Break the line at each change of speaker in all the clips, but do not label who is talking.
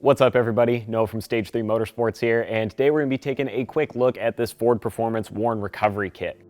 What's up everybody, Noah from Stage 3 Motorsports here, and today we're going to be taking a quick look at this Ford Performance Warn Recovery Kit.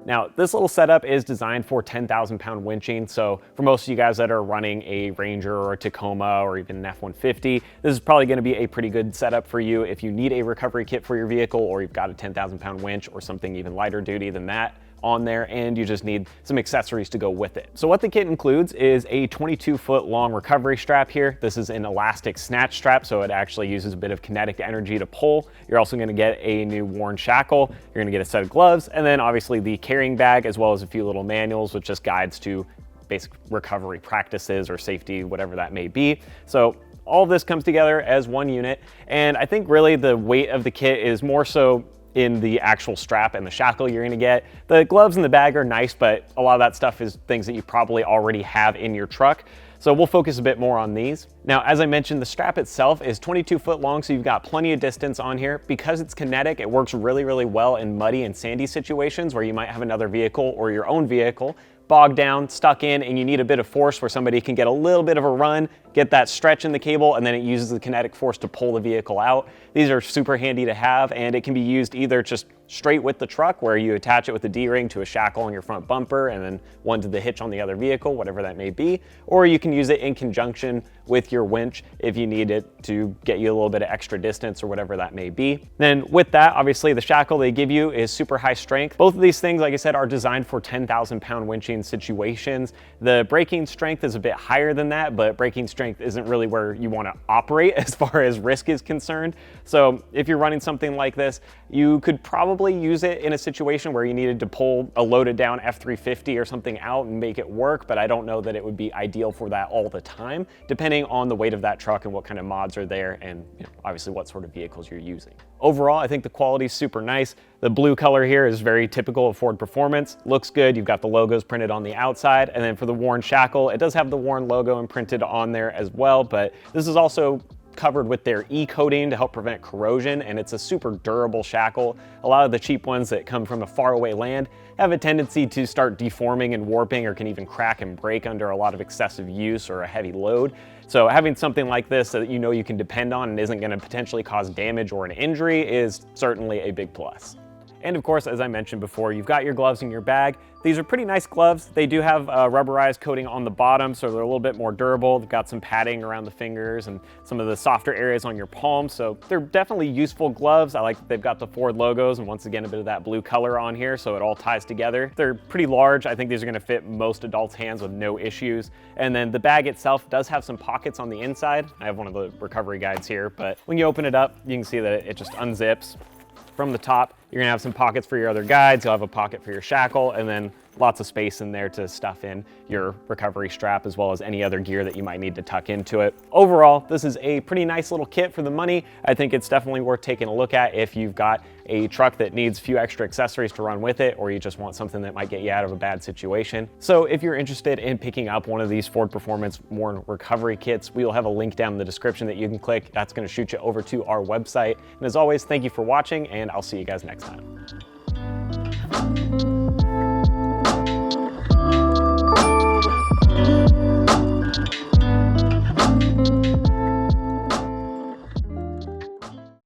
Now, this little setup is designed for 10,000 pound winching, so for most of you guys that are running a Ranger or a Tacoma or even an F-150, this is probably going to be a pretty good setup for you if you need a recovery kit for your vehicle or you've got a 10,000 pound winch or something even lighter duty than that on there and you just need some accessories to go with it. So what the kit includes is a 22-foot long recovery strap here. This is an elastic snatch strap, so it actually uses a bit of kinetic energy to pull. You're also going to get a new Warn shackle. You're going to get a set of gloves, and then obviously the carrying bag, as well as a few little manuals with just guides to basic recovery practices or safety, whatever that may be. So all of this comes together as one unit, and I think really the weight of the kit is more so in the actual strap and the shackle you're gonna get. The gloves and the bag are nice, but a lot of that stuff is things that you probably already have in your truck. So we'll focus a bit more on these. Now, as I mentioned, the strap itself is 22 foot long, so you've got plenty of distance on here. Because it's kinetic, it works really, really well in muddy and sandy situations where you might have another vehicle or your own vehicle bogged down, stuck in, and you need a bit of force where somebody can get a little bit of a run, get that stretch in the cable, and then it uses the kinetic force to pull the vehicle out. These are super handy to have, and it can be used either just straight with the truck where you attach it with a D-ring to a shackle on your front bumper and then one to the hitch on the other vehicle, whatever that may be, or you can use it in conjunction with your winch if you need it to get you a little bit of extra distance or whatever that may be. Then with that, obviously the shackle they give you is super high strength. Both of these things, like I said, are designed for 10,000 pound winching situations. The braking strength is a bit higher than that, but braking strength isn't really where you want to operate as far as risk is concerned. So if you're running something like this, you could probably use it in a situation where you needed to pull a loaded down F-350 or something out and make it work, but I don't know that it would be ideal for that all the time, depending on the weight of that truck and what kind of mods are there and obviously what sort of vehicles you're using. Overall, I think the quality is super nice. The blue color here is very typical of Ford Performance. Looks good. You've got the logos printed on the outside. And then for the Warn shackle, it does have the Warn logo imprinted on there as well, but this is also covered with their E-coating to help prevent corrosion, and it's a super durable shackle. A lot of the cheap ones that come from a faraway land have a tendency to start deforming and warping or can even crack and break under a lot of excessive use or a heavy load. So having something like this that you know you can depend on and isn't going to potentially cause damage or an injury is certainly a big plus. And of course, as I mentioned before, you've got your gloves in your bag. These are pretty nice gloves. They do have a rubberized coating on the bottom, so they're a little bit more durable. They've got some padding around the fingers and some of the softer areas on your palms, so they're definitely useful gloves. I like that they've got the Ford logos and once again, a bit of that blue color on here, so it all ties together. They're pretty large. I think these are gonna fit most adults' hands with no issues. And then the bag itself does have some pockets on the inside. I have one of the recovery guides here, but when you open it up, you can see that it just unzips. From the top, you're gonna have some pockets for your other guides. You'll have a pocket for your shackle and then lots of space in there to stuff in your recovery strap as well as any other gear that you might need to tuck into it. Overall, this is a pretty nice little kit for the money. I think it's definitely worth taking a look at if you've got a truck that needs a few extra accessories to run with it, or you just want something that might get you out of a bad situation. So if you're interested in picking up one of these Ford Performance Warn recovery kits, we will have a link down in the description that you can click. That's gonna shoot you over to our website. And as always, thank you for watching, and I'll see you guys next time.